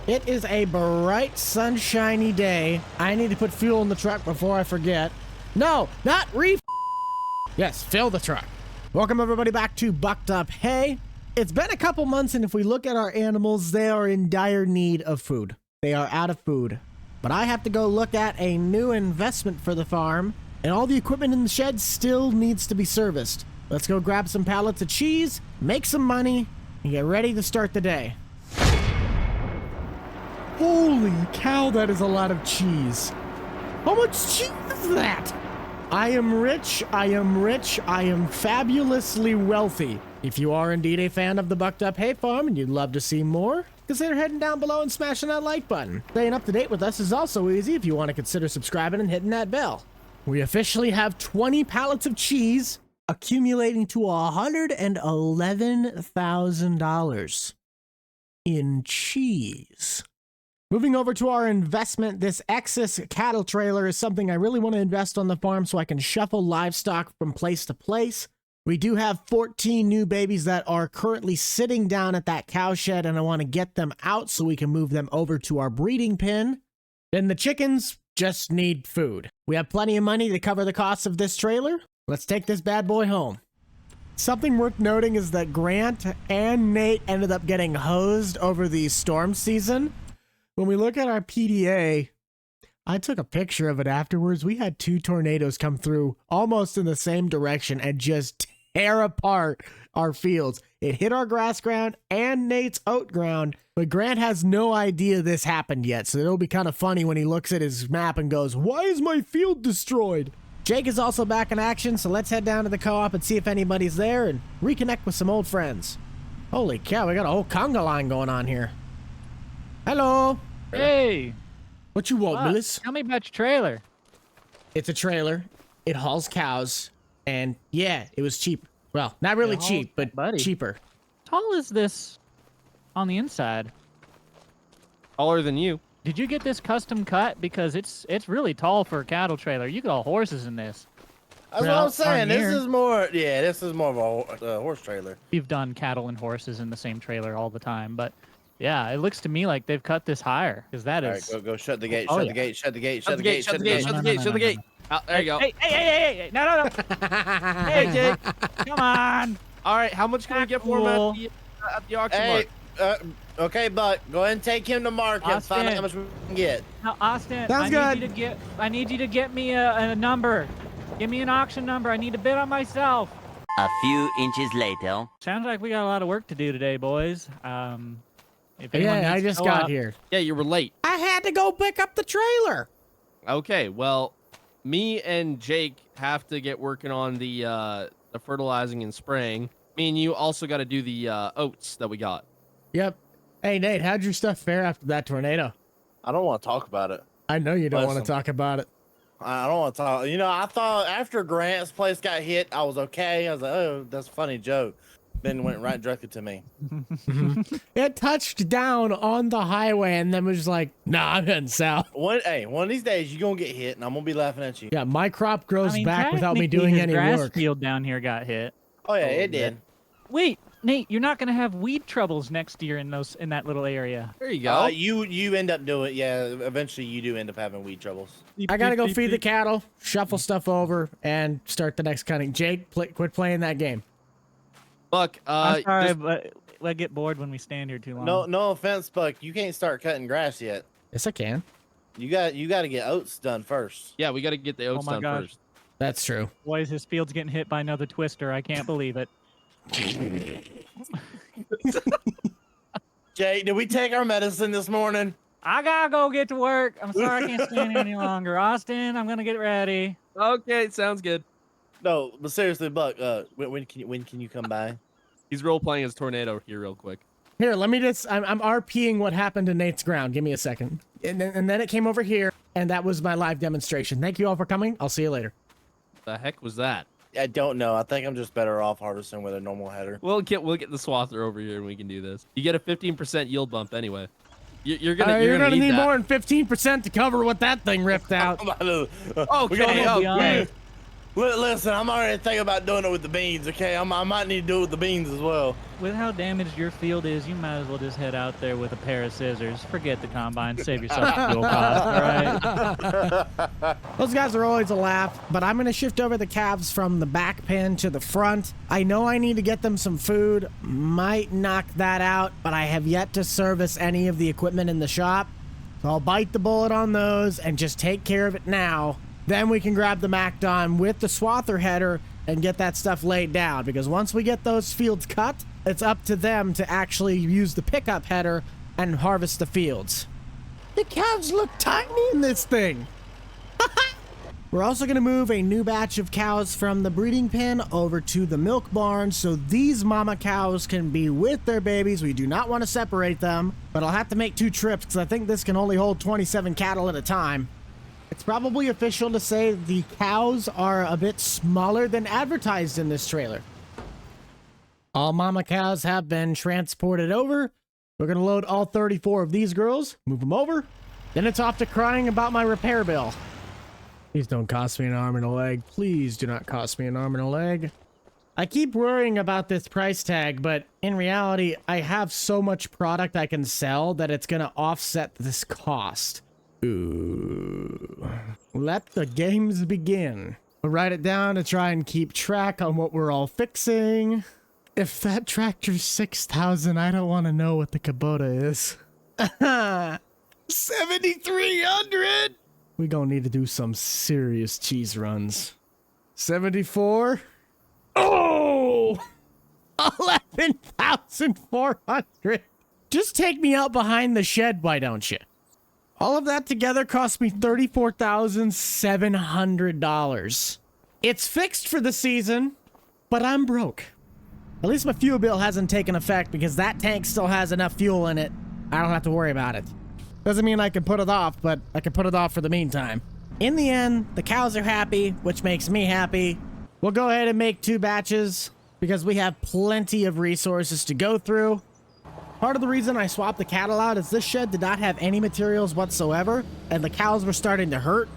It is a bright, sunshiny day. I need to put fuel in the truck before I forget. No, not Yes, fill the truck. Welcome everybody back to Bucked Up Hay. It's been a couple months, and if we look at our animals, they are in dire need of food. They are out of food. But I have to go look at a new investment for the farm, and all the equipment in the shed still needs to be serviced. Let's go grab some pallets of cheese, make some money, and get ready to start the day. Holy cow, that is a lot of cheese. How much cheese is that? I am rich, I am fabulously wealthy. If you are indeed a fan of the Bucked Up Hay Farm and you'd love to see more, consider heading down below and smashing that like button. Staying up to date with us is also easy if you want to consider subscribing and hitting that bell. We officially have 20 pallets of cheese, accumulating to $111,000 in cheese. Moving over to our investment, this Exus cattle trailer is something I really want to invest on the farm so I can shuffle livestock from place to place. We do have 14 new babies that are currently sitting down at that cow shed, and I want to get them out so we can move them over to our breeding pen. Then the chickens just need food. We have plenty of money to cover the costs of this trailer. Let's take this bad boy home. Something worth noting is that Grant and Nate ended up getting hosed over the storm season. When we look at our PDA, I took a picture of it afterwards. We had 2 tornadoes come through almost in the same direction and just tear apart our fields. It hit our grass ground and Nate's oat ground, but Grant has no idea this happened yet, so it'll be kind of funny when he looks at his map and goes, "Why is my field destroyed?" Jake is also back in action, so let's head down to the co-op and see if anybody's there and reconnect with some old friends. Holy cow, we got a whole conga line going on here. Hello. Hey. What you want, Willis? Tell me about your trailer. It's a trailer. It hauls cows. And yeah, it was cheap. Well, not really cheap, but cheaper. How tall is this on the inside? Taller than you. Did you get this custom cut? Because it's really tall for a cattle trailer. You got all horses in this. That's what I'm saying. This is more of a horse trailer. We've done cattle and horses in the same trailer all the time, but yeah, it looks to me like they've cut this higher, because that is. All right, go shut the gate. Oh, Shut yeah. the gate. Shut the gate. Shut the gate. Shut the gate. Shut the gate. Shut the gate. Oh, there you go. Hey. No. Hey, Jake. Come on. All right, how much can we get for him at the auction block? Okay, Buck, go ahead and take him to market and find out how much we can get. Now, Austin, Sounds good. I need you to get me a number. Give me an auction number. I need to bid on myself. A few inches later. Sounds like we got a lot of work to do today, boys. Yeah, I just got here. Yeah, you were late. I had to go pick up the trailer. Okay, well, me and Jake have to get working on the fertilizing and spraying. Me and you also got to do the oats that we got. Yep. Hey, Nate, how'd your stuff fare after that tornado? I don't want to talk about it. I know you don't want to talk about it. I don't want to talk. You know, I thought after Grant's place got hit, I was okay. I was like, oh, that's a funny joke. Then it went right directly to me. It touched down on the highway and then was like, nah, I'm heading south. One of these days, you're going to get hit, and I'm going to be laughing at you. Yeah, my crop grows back without me doing any grass work. Field down here got hit. Oh, yeah, it did. Wait, Nate, you're not going to have weed troubles next year in that little area. There you go. You end up doing it. Yeah, eventually you do end up having weed troubles. I got to go feed the cattle, shuffle stuff over, and start the next cutting. Jake, quit playing that game. Buck, I'm sorry, but I get bored when we stand here too long. No offense, Buck. You can't start cutting grass yet. Yes, I can. You got to get oats done first. Yeah, we got to get the oats done first. That's true. Boys, his field's getting hit by another twister. I can't believe it. Jay, did we take our medicine this morning? I gotta go get to work. I'm sorry I can't stand here any longer. Austin, I'm gonna get ready. Okay, sounds good. No, but seriously, Buck, when can you come by? He's role playing as tornado here real quick. Here, let me just, I'm RPing what happened to Nate's ground. Give me a second. And then it came over here, and that was my live demonstration. Thank you all for coming. I'll see you later. The heck was that? I don't know. I think I'm just better off harvesting with a normal header. We'll get the swather over here and we can do this. You get a 15% yield bump anyway. You're gonna need more than 15% to cover what that thing ripped out. Okay. Listen, I'm already thinking about doing it with the beans, okay? I might need to do it with the beans as well. With how damaged your field is, you might as well just head out there with a pair of scissors. Forget the combine. Save yourself fuel cost, all right? Those guys are always a laugh, but I'm going to shift over the calves from the back pen to the front. I know I need to get them some food. Might knock that out, but I have yet to service any of the equipment in the shop. So I'll bite the bullet on those and just take care of it now. Then we can grab the MacDon with the swather header and get that stuff laid down, because once we get those fields cut, it's up to them to actually use the pickup header and harvest the fields. The cows look tiny in this thing. We're also going to move a new batch of cows from the breeding pen over to the milk barn so these mama cows can be with their babies. We do not want to separate them, but I'll have to make 2 trips because I think this can only hold 27 cattle at a time. It's probably official to say the cows are a bit smaller than advertised in this trailer. All mama cows have been transported over. We're going to load all 34 of these girls, move them over. Then it's off to crying about my repair bill. Please don't cost me an arm and a leg. Please do not cost me an arm and a leg. I keep worrying about this price tag, but in reality, I have so much product I can sell that it's going to offset this cost. Ooh. Let the games begin. I'll write it down to try and keep track on what we're all fixing. If that tractor's 6,000, I don't want to know what the Kubota is. 7,300! We gonna need to do some serious cheese runs. 74. Oh! 11,400. Just take me out behind the shed, why don't you? All of that together cost me $34,700. It's fixed for the season, but I'm broke. At least my fuel bill hasn't taken effect because that tank still has enough fuel in it. I don't have to worry about it. Doesn't mean I can put it off, but I can put it off for the meantime. In the end, the cows are happy, which makes me happy. We'll go ahead and make 2 batches because we have plenty of resources to go through. Part of the reason I swapped the cattle out is this shed did not have any materials whatsoever, and the cows were starting to hurt.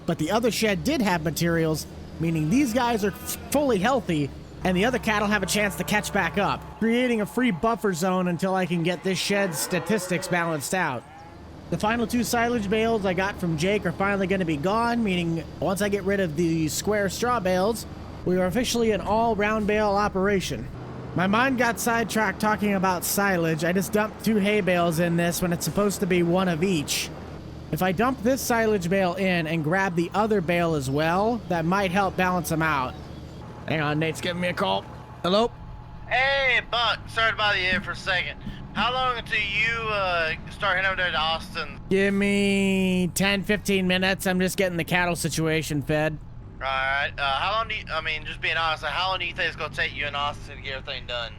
But the other shed did have materials, meaning these guys are fully healthy, and the other cattle have a chance to catch back up, creating a free buffer zone until I can get this shed's statistics balanced out. The final 2 silage bales I got from Jake are finally going to be gone, meaning once I get rid of the square straw bales, we are officially an all-round bale operation. My mind got sidetracked talking about silage. I just dumped 2 hay bales in this when it's supposed to be 1 of each. If I dump this silage bale in and grab the other bale as well, that might help balance them out. Hang on, Nate's giving me a call. Hello? Hey, Buck. Sorry to bother you here for a second. How long until you start heading over there to Austin? Give me 10, 15 minutes. I'm just getting the cattle situation fed. Alright. How long do you, I mean, just being honest, how long do you think it's going to take you in Austin to get everything done?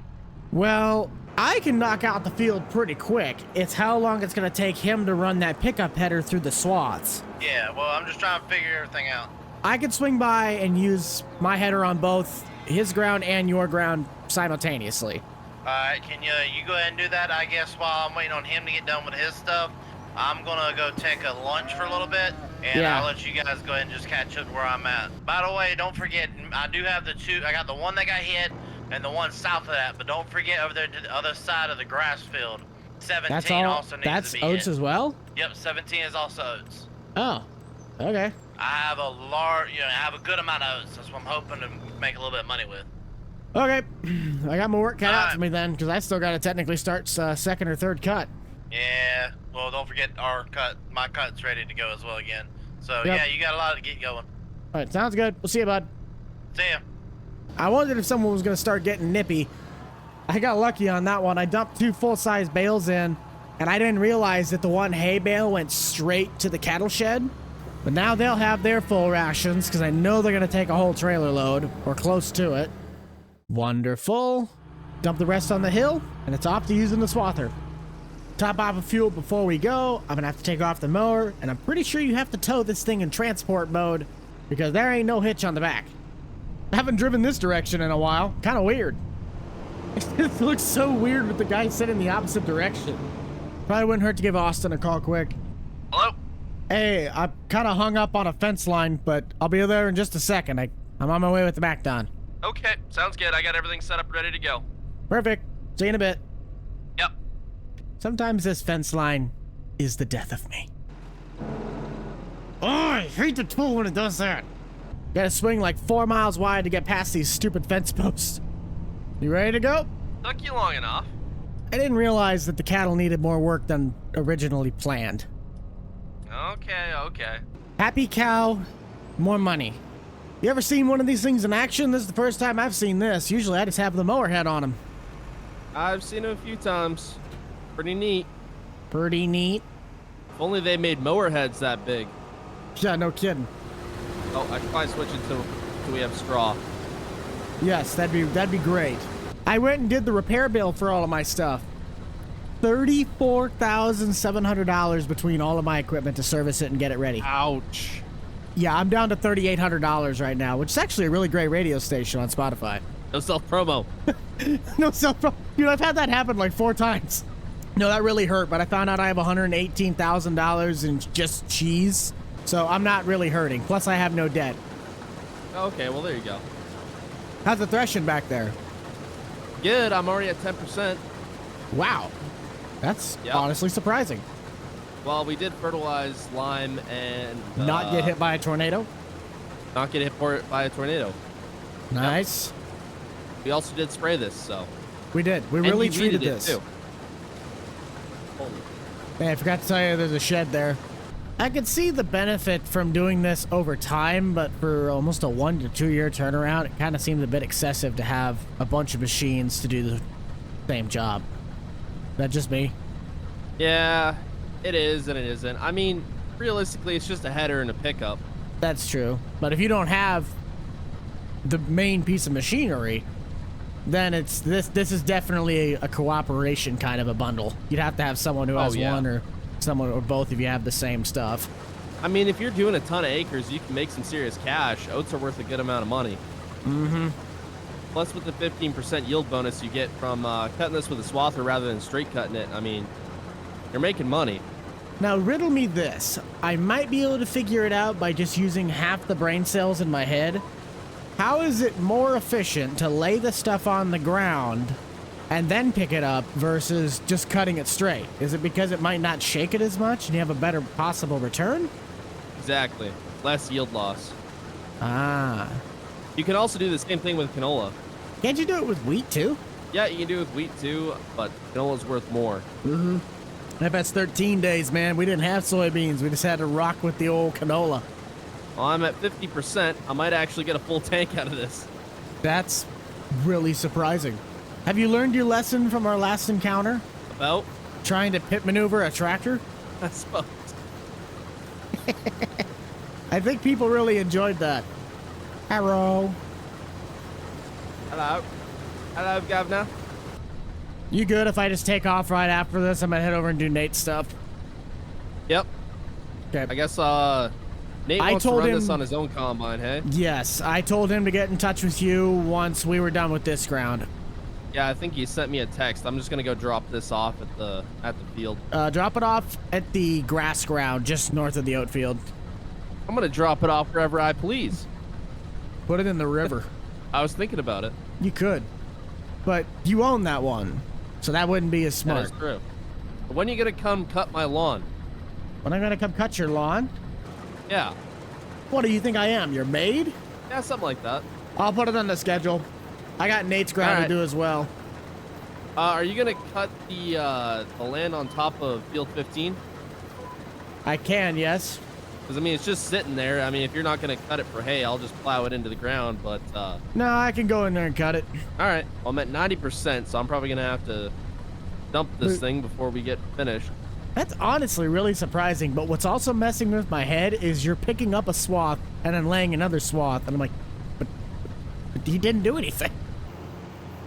Well, I can knock out the field pretty quick. It's how long it's going to take him to run that pickup header through the swaths. Yeah, well, I'm just trying to figure everything out. I could swing by and use my header on both his ground and your ground simultaneously. Alright, can you go ahead and do that? I guess while I'm waiting on him to get done with his stuff, I'm gonna go take a lunch for a little bit, and Yeah. I'll let you guys go ahead and just catch up where I'm at. By the way, don't forget, I do have the 2, I got the one that got hit, and the one south of that, but don't forget over there to the other side of the grass field, 17 That's all. also needs That's to be oats hit. as well? Yep, 17 is also oats. Oh, okay. I have a large, I have a good amount of oats. That's what I'm hoping to make a little bit of money with. Okay, I got my work cut out Alright. for me then, because I still got to technically start second or third cut. Yeah, well, don't forget my cut's ready to go as well again. So, Yep. yeah, you got a lot to get going. All right, sounds good. We'll see you, bud. See ya. I wondered if someone was going to start getting nippy. I got lucky on that one. I dumped 2 full-size bales in, and I didn't realize that the one hay bale went straight to the cattle shed. But now they'll have their full rations, because I know they're going to take a whole trailer load, or close to it. Wonderful. Dump the rest on the hill, and it's off to using the swather. Top off of fuel before we go. I'm gonna have to take off the mower, and I'm pretty sure you have to tow this thing in transport mode because there ain't no hitch on the back. I haven't driven this direction in a while. Kind of weird. It looks so weird with the guy sitting in the opposite direction. Probably wouldn't hurt to give Austin a call quick. Hello? Hey, I kind of hung up on a fence line, but I'll be there in just a second. I I'm on my way with the MacDon. Okay, sounds good. I got everything set up, ready to go. Perfect. See you in a bit. Yep. Sometimes this fence line is the death of me. Oh, I hate the tool when it does that. Gotta swing like 4 miles wide to get past these stupid fence posts. You ready to go? Took you long enough. I didn't realize that the cattle needed more work than originally planned. Okay. Happy cow, more money. You ever seen one of these things in action? This is the first time I've seen this. Usually I just have the mower head on them. I've seen it a few times. Pretty neat. Pretty neat. If only they made mower heads that big. Yeah, no kidding. Oh, I should probably switch it to we have straw. Yes, that'd be great. I went and did the repair bill for all of my stuff. $34,700 between all of my equipment to service it and get it ready. Ouch. Yeah, I'm down to $3,800 right now, which is actually a really great radio station on Spotify. No self-promo. No self-promo. Dude, I've had that happen like 4 times. No, that really hurt, but I found out I have $118,000 in just cheese, so I'm not really hurting. Plus, I have no debt. Okay, well, there you go. How's the threshing back there? Good, I'm already at 10%. Wow. That's Yep. honestly surprising. Well, we did fertilize lime and... Not get hit by a tornado? Not get hit by a tornado. Nice. We also did spray this, so... We did. We And really you treated weeded it, this. too. Holy. Man, I forgot to tell you there's a shed there. I could see the benefit from doing this over time, but for almost a 1 to 2 year turnaround, it kind of seemed a bit excessive to have a bunch of machines to do the same job. That just me? Yeah, it is and it isn't. I mean, realistically, it's just a header and a pickup. That's true. But if you don't have the main piece of machinery, then it's this is definitely a cooperation kind of a bundle. You'd have to have someone who has one or someone or both if you have the same stuff. I mean, if you're doing a ton of acres, you can make some serious cash. Oats are worth a good amount of money. Mm-hmm. Plus, with the 15% yield bonus you get from cutting this with a swather rather than straight cutting it, I mean, you're making money. Now, riddle me this. I might be able to figure it out by just using half the brain cells in my head. How is it more efficient to lay the stuff on the ground and then pick it up versus just cutting it straight? Is it because it might not shake it as much and you have a better possible return? Exactly. Less yield loss. Ah. You can also do the same thing with canola. Can't you do it with wheat too? Yeah, you can do it with wheat too, but canola's worth more. Mm-hmm. I bet it's 13 days, man. We didn't have soybeans. We just had to rock with the old canola. Well, I'm at 50%. I might actually get a full tank out of this. That's really surprising. Have you learned your lesson from our last encounter? About? Trying to pit maneuver a tractor? I suppose. I think people really enjoyed that. Hello. Hello. Hello, Governor. You good if I just take off right after this? I'm gonna head over and do Nate's stuff. Yep. Okay. I guess, Nate I wants to told run him- this on his own combine, hey? Yes, I told him to get in touch with you once we were done with this ground. Yeah, I think he sent me a text. I'm just gonna go drop this off at the field. Drop it off at the grass ground just north of the oat field. I'm gonna drop it off wherever I please. Put it in the river. I was thinking about it. You could. But you own that one, so that wouldn't be as That smart. is true. But when are you gonna come cut my lawn? When I'm gonna come cut your lawn? Yeah. What do you think I am, your maid? Yeah, something like that. I'll put it on the schedule. I got Nate's ground Alright. to do as well. Are you gonna cut the land on top of field 15? I can, yes. Because I mean, it's just sitting there. I mean, if you're not gonna cut it for hay, I'll just plow it into the ground. But No, I can go in there and cut it. all right, well, I'm at 90%, so I'm probably gonna have to dump this Wait. thing before we get finished. That's honestly really surprising, but what's also messing with my head is you're picking up a swath and then laying another swath, and I'm like, but he didn't do anything.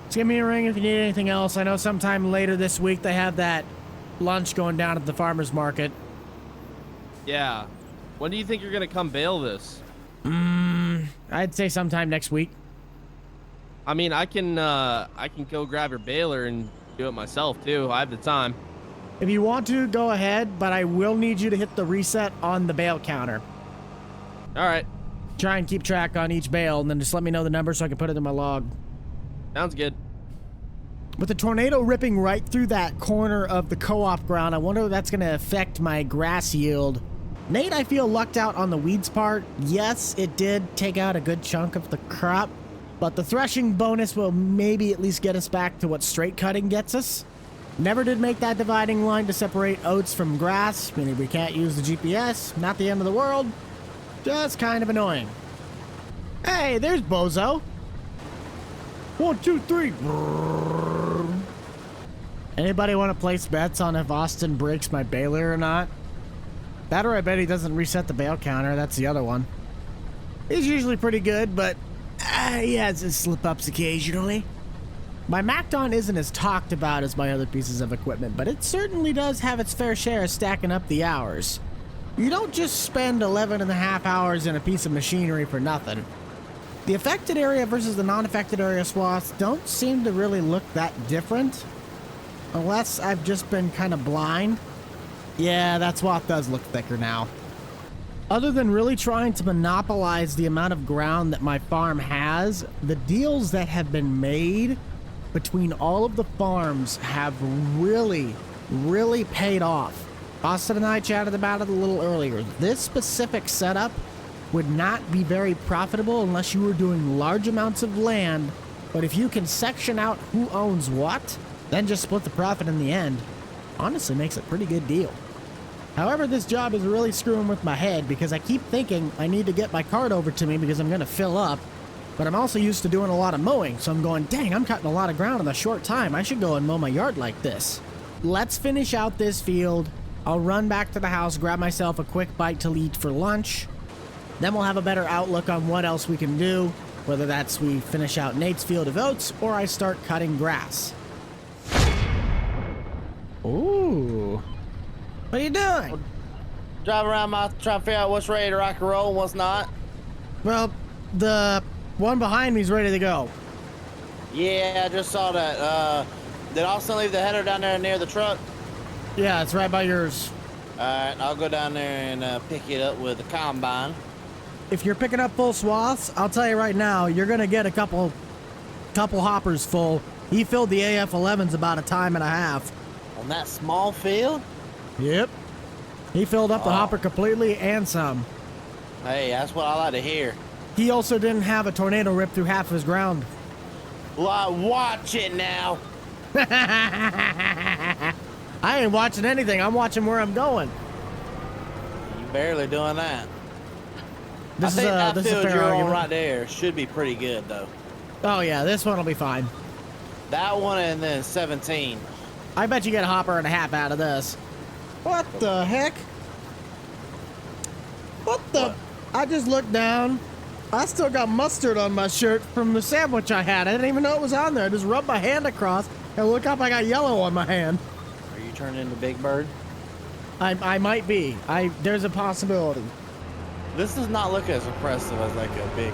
Just give me a ring if you need anything else. I know sometime later this week they have that lunch going down at the farmer's market. Yeah. When do you think you're gonna come bale this? I'd say sometime next week. I mean, I can go grab your baler and do it myself too. I have the time. If you want to, go ahead, but I will need you to hit the reset on the bale counter. All right. try and keep track on each bale, and then just let me know the number so I can put it in my log. Sounds good. With the tornado ripping right through that corner of the co-op ground, I wonder if that's going to affect my grass yield. Nate, I feel lucked out on the weeds part. Yes, it did take out a good chunk of the crop, but the threshing bonus will maybe at least get us back to what straight cutting gets us. Never did make that dividing line to separate oats from grass, meaning we can't use the GPS. Not the end of the world, just kind of annoying. Hey, there's Bozo. 1, 2, 3. Anybody want to place bets on if Austin breaks my baler or not? That or I bet he doesn't reset the bale counter. That's the other one. He's usually pretty good, but he has his slip-ups occasionally. My MacDon isn't as talked about as my other pieces of equipment, but it certainly does have its fair share of stacking up the hours. You don't just spend 11.5 hours in a piece of machinery for nothing. The affected area versus the non-affected area swaths don't seem to really look that different. Unless I've just been kind of blind. Yeah, that swath does look thicker now. Other than really trying to monopolize the amount of ground that my farm has, the deals that have been made between all of the farms have really paid off. Austin and I chatted about it a little earlier. This specific setup would not be very profitable unless you were doing large amounts of land, but if you can section out who owns what, then just split the profit in the end, honestly makes a pretty good deal. However, this job is really screwing with my head because I keep thinking I need to get my cart over to me because I'm going to fill up, but I'm also used to doing a lot of mowing, so I'm going, dang, I'm cutting a lot of ground in a short time. I should go and mow my yard like this. Let's finish out this field. I'll run back to the house, grab myself a quick bite to eat for lunch. Then we'll have a better outlook on what else we can do, whether that's we finish out Nate's field of oats or I start cutting grass. Ooh. What are you doing? Drive around my trying to figure out what's ready to rock and roll and what's not. Well, the one behind me is ready to go. Yeah, I just saw that. Did Austin leave the header down there near the truck? Yeah, it's right by yours. Alright, I'll go down there and pick it up with the combine. If you're picking up full swaths, I'll tell you right now, you're gonna get a couple hoppers full. He filled the AF11s about a time and a half. On that small field? Yep. He filled up the hopper completely and some. Hey, that's what I like to hear. He also didn't have a tornado rip through half of his ground. Watch it now. I ain't watching anything. I'm watching where I'm going. You barely doing that. This I think that is a field fair you're argument. on right there should be pretty good, though. Oh yeah, this one will be fine. That one and then 17. I bet you get a hopper and a half out of this. What the heck? What the? I just looked down. I still got mustard on my shirt from the sandwich I had. I didn't even know it was on there. I just rubbed my hand across and look up, I got yellow on my hand. Are you turning into Big Bird? I might be. There's a possibility. This does not look as impressive as like a big.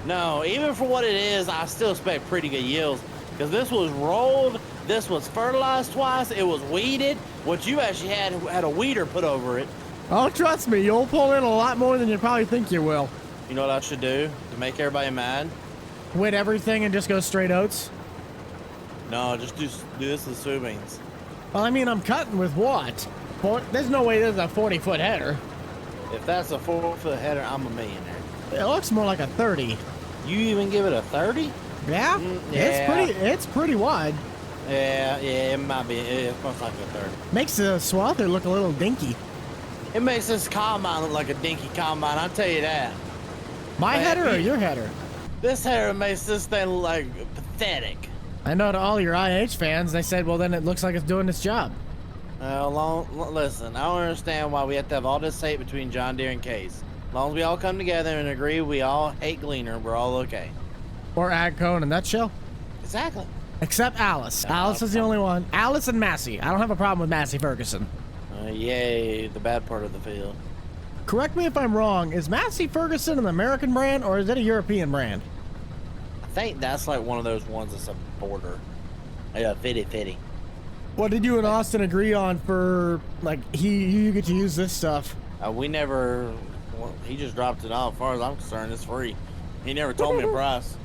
No, even for what it is, I still expect pretty good yields. Because this was rolled, this was fertilized twice, it was weeded. What you actually had a weeder put over it. Oh, trust me, you'll pull in a lot more than you probably think you will. You know what I should do to make everybody mad? Quit everything and just go straight oats? No, just do this with soybeans. Well, I mean, I'm cutting with what? There's no way this is a 40-foot header. If that's a 4-foot header, I'm a millionaire. It looks more like a 30. You even give it a 30? Yeah? Yeah. It's pretty wide. Yeah, it might be. It's most likely a 30. Makes the swather look a little dinky. It makes this combine look like a dinky combine, I'll tell you that. My Man, header or your header? This header makes this thing look like pathetic. I know to all your IH fans, they said, well, then it looks like it's doing its job. Listen, I don't understand why we have to have all this hate between John Deere and Case. As long as we all come together and agree we all hate Gleaner, we're all okay. Or AgCo in a nutshell. Exactly. Except Alice. Alice is the only one. Alice and Massey. I don't have a problem with Massey Ferguson. Yay, the bad part of the field. Correct me if I'm wrong. Is Massey Ferguson an American brand or is it a European brand? I think that's like one of those ones that's a border. Yeah, fitty. What did you and Austin agree on for, like, you get to use this stuff? We never Well, he just dropped it off. As far as I'm concerned, it's free. He never told me a price.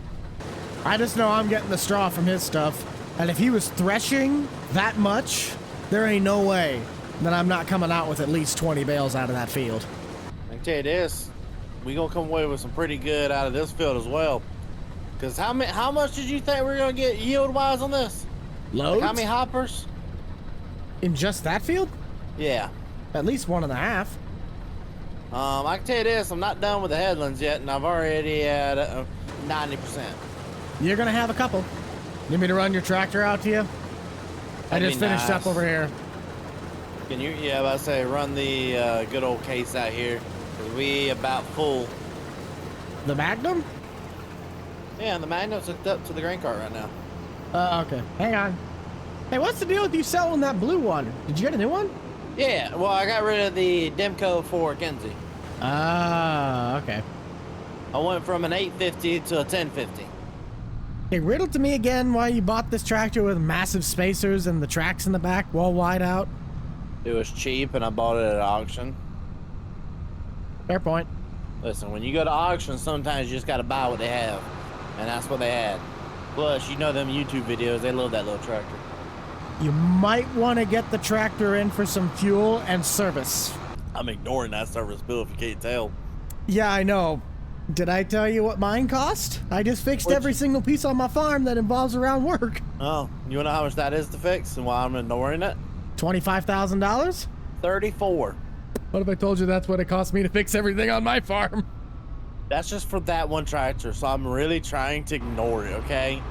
I just know I'm getting the straw from his stuff. And if he was threshing that much, there ain't no way that I'm not coming out with at least 20 bales out of that field. I can tell you this, we gonna come away with some pretty good out of this field as well. Cause how much did you think we're gonna get yield wise on this? Loads? Like how many hoppers? In just that field? Yeah. At least 1.5. I can tell you this, I'm not done with the headlands yet, and I've already at 90%. You're gonna have a couple. Need me to run your tractor out to you? I That'd just be finished nice. up over here. Can you, yeah, I was about to say, run the good old case out here. 'Cause we about full. The Magnum? Yeah, and the Magnum's hooked up to the grain cart right now. Okay. Hang on. Hey, what's the deal with you selling that blue one? Did you get a new one? Yeah, well, I got rid of the Demco for Kenzie. Ah, okay. I went from an 850 to a 1050. Hey, riddle to me again why you bought this tractor with massive spacers and the tracks in the back, wall wide out. It was cheap, and I bought it at auction. Fair point. Listen, when you go to auction, sometimes you just got to buy what they have, and that's what they had. Plus, you know them YouTube videos, they love that little tractor. You might want to get the tractor in for some fuel and service. I'm ignoring that service bill if you can't tell. Yeah, I know. Did I tell you what mine cost? I just fixed Which- every single piece on my farm that involves around work. Oh, you wanna know how much that is to fix and why I'm ignoring it? $25,000? 34. What if I told you that's what it cost me to fix everything on my farm? That's just for that one tractor, so I'm really trying to ignore it, okay?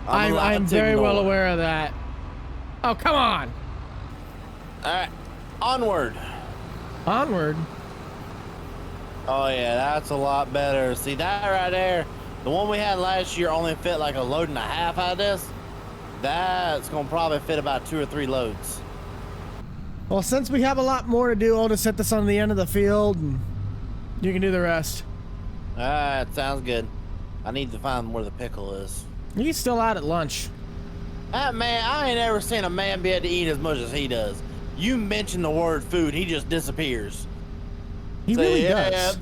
allowed I'm to very well ignore. aware of that. Oh, come on. All right, onward. Onward. Oh yeah, that's a lot better. See that right there? The one we had last year only fit like a load and a half out of this. That's gonna probably fit about 2 or 3 loads. Well, since we have a lot more to do, I'll just set this on the end of the field and you can do the rest. All right, sounds good. I need to find where the pickle is. He's still out at lunch. That man, I ain't ever seen a man be able to eat as much as he does. You mention the word food, he just disappears. He So, really yeah, does.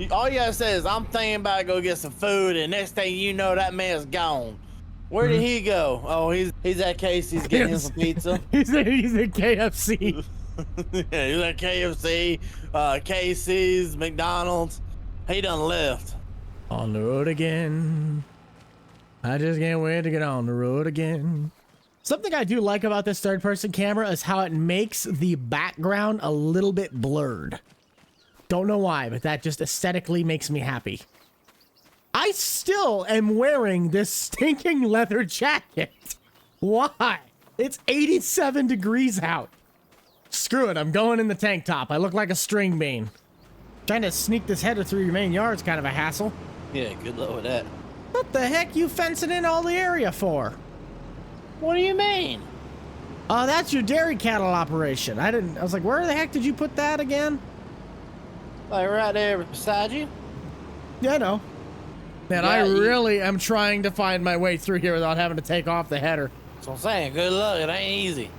all you gotta say is, I'm thinking about to go get some food, and next thing you know, that man's gone. Where did he go? Oh, he's at Casey's getting him some pizza. he's at KFC. Yeah, he's at KFC, Casey's, McDonald's. He done left. On the road again. I just can't wait to get on the road again. Something I do like about this third-person camera is how it makes the background a little bit blurred. Don't know why, but that just aesthetically makes me happy. I still am wearing this stinking leather jacket. Why? It's 87 degrees out. Screw it, I'm going in the tank top. I look like a string bean. Trying to sneak this header through your main yard's kind of a hassle. Yeah, good luck with that. What the heck you fencing in all the area for? What do you mean? Oh, that's your dairy cattle operation. I was like, where the heck did you put that again? Like right there beside you? Yeah, I know. Man, Yeah, I really am trying to find my way through here without having to take off the header. That's what I'm saying. Good luck. It ain't easy.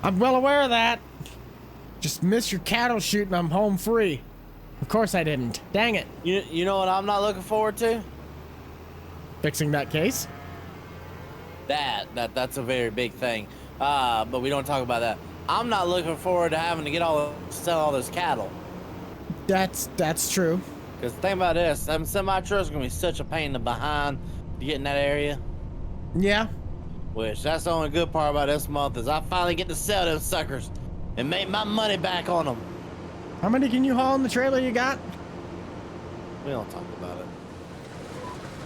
I'm well aware of that. Just missed your cattle shoot and I'm home free. Of course I didn't. Dang it. You know what I'm not looking forward to? Fixing that case? That's a very big thing. But we don't talk about that. I'm not looking forward to having to sell all this cattle. That's true. Because think about this, them semi-trucks are going to be such a pain in the behind to get in that area. Yeah. Which, that's the only good part about this month is I finally get to sell them suckers and make my money back on them. How many can you haul in the trailer you got? We don't talk about it.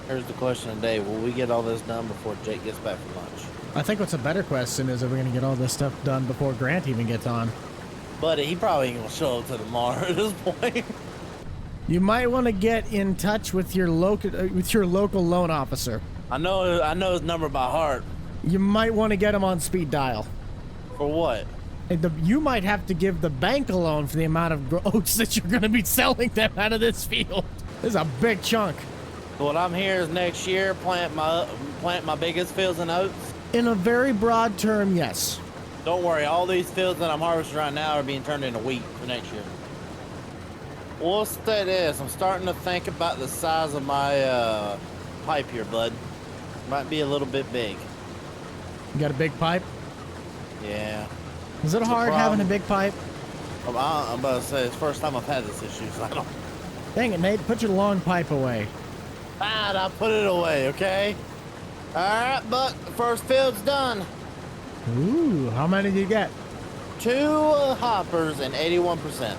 Here's the question today. Will we get all this done before Jake gets back from lunch? I think what's a better question is if we're going to get all this stuff done before Grant even gets on. Buddy, he probably ain't going to show up till tomorrow at this point. You might want to get in touch with your local loan officer. I know his number by heart. You might want to get him on speed dial. For what? And you might have to give the bank a loan for the amount of oats that you're going to be selling them out of this field. This is a big chunk. So what I'm here is next year plant my biggest fields in oats. In a very broad term, yes. Don't worry, all these fields that I'm harvesting right now are being turned into wheat for next year. We'll say this. I'm starting to think about the size of my pipe here, bud. Might be a little bit big. You got a big pipe? Yeah. Is it It's a hard having a problem. big pipe? I'm about to say it's the first time I've had this issue, so I don't. Dang it, Nate. Put your long pipe away. Fine, I'll put it away, okay? All right, Buck. The first field's done. Ooh, how many did you get? 2 hoppers and 81%.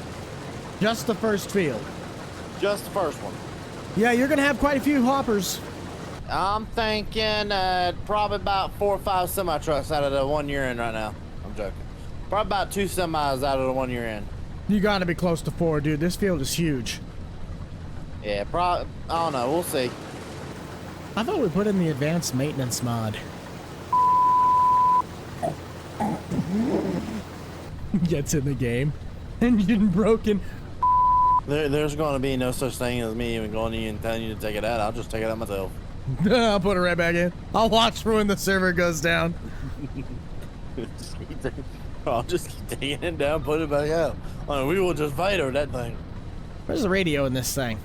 Just the first field. Just the first one. Yeah, you're gonna have quite a few hoppers. I'm thinking probably about 4 or 5 semi trucks out of the one you're in right now. I'm joking. Probably about 2 semis out of the one you're in. You gotta be close to 4, dude. This field is huge. Yeah, probably. I don't know. We'll see. I thought we put in the advanced maintenance mod. Gets in the game. Engine broken. There's going to be no such thing as me even going to you and telling you to take it out. I'll just take it out myself. I'll put it right back in. I'll watch for when the server goes down. I'll just keep taking it down, put it back out. I mean, we will just fight over that thing. Where's the radio in this thing?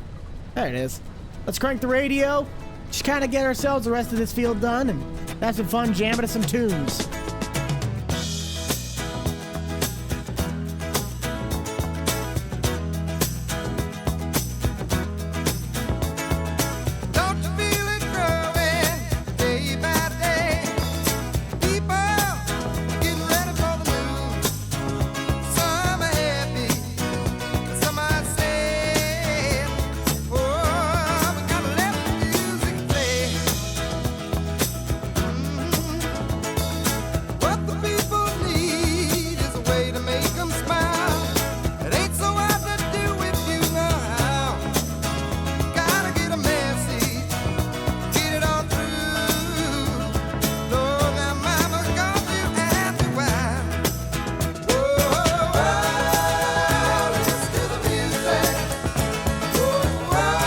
There it is. Let's crank the radio. Just kind of get ourselves the rest of this field done and have some fun jamming to some tunes. Don't you feel it growing day by day? People getting ready for the move. Some are happy, some are sad. Oh, we gotta let the music play. What the people need is a way to make them smile. It ain't so hard to do if you know how. Gotta get a message, get it all through. Lord, now mama's gonna feel happy while. Whoa, whoa, listen to the music. Whoa, whoa,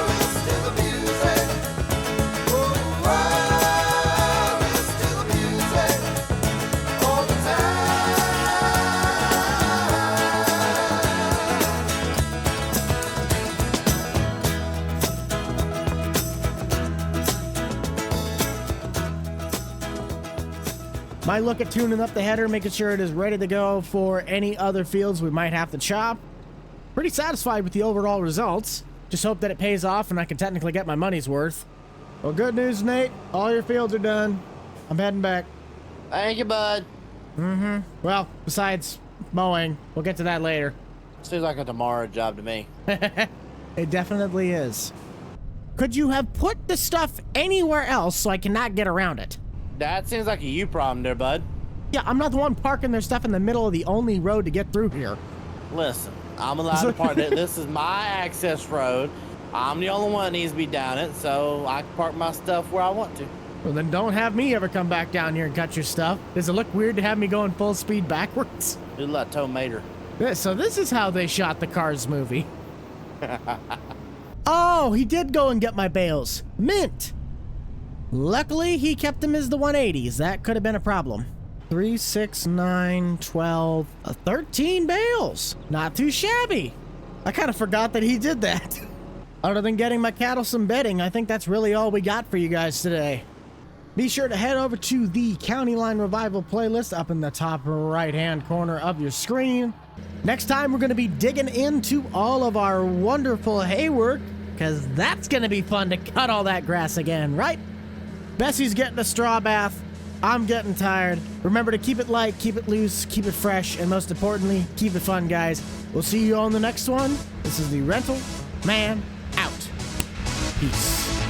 listen to the music. Whoa, whoa, listen to the music all the time. Might look at tuning up the header, making sure it is ready to go for any other fields we might have to chop. Pretty satisfied with the overall results. Just hope that it pays off and I can technically get my money's worth. Well, good news, Nate. All your fields are done. I'm heading back. Thank you, bud. Well, besides mowing, we'll get to that later. Seems like a tomorrow job to me. It definitely is. Could you have put the stuff anywhere else so I cannot get around it? That seems like a you problem there, bud. Yeah, I'm not the one parking their stuff in the middle of the only road to get through here. Listen, I'm allowed to park it. This is my access road. I'm the only one that needs to be down it, so I can park my stuff where I want to. Well, then don't have me ever come back down here and cut your stuff. Does it look weird to have me going full speed backwards? Do like Tow Mater. Yeah, so this is how they shot the Cars movie. Oh, he did go and get my bales. Mint. Luckily, he kept them as the 180s. That could have been a problem. 3, 6, 9, 12, 13 bales. Not too shabby. I kind of forgot that he did that. Other than getting my cattle some bedding, I think that's really all we got for you guys today. Be sure to head over to the County Line Revival playlist up in the top right-hand corner of your screen. Next time, we're going to be digging into all of our wonderful hay work, because that's going to be fun to cut all that grass again, right? Bessie's getting a straw bath. I'm getting tired. Remember to keep it light, keep it loose, keep it fresh, and most importantly, keep it fun, guys. We'll see you on the next one. This is the Rental Man out. Peace.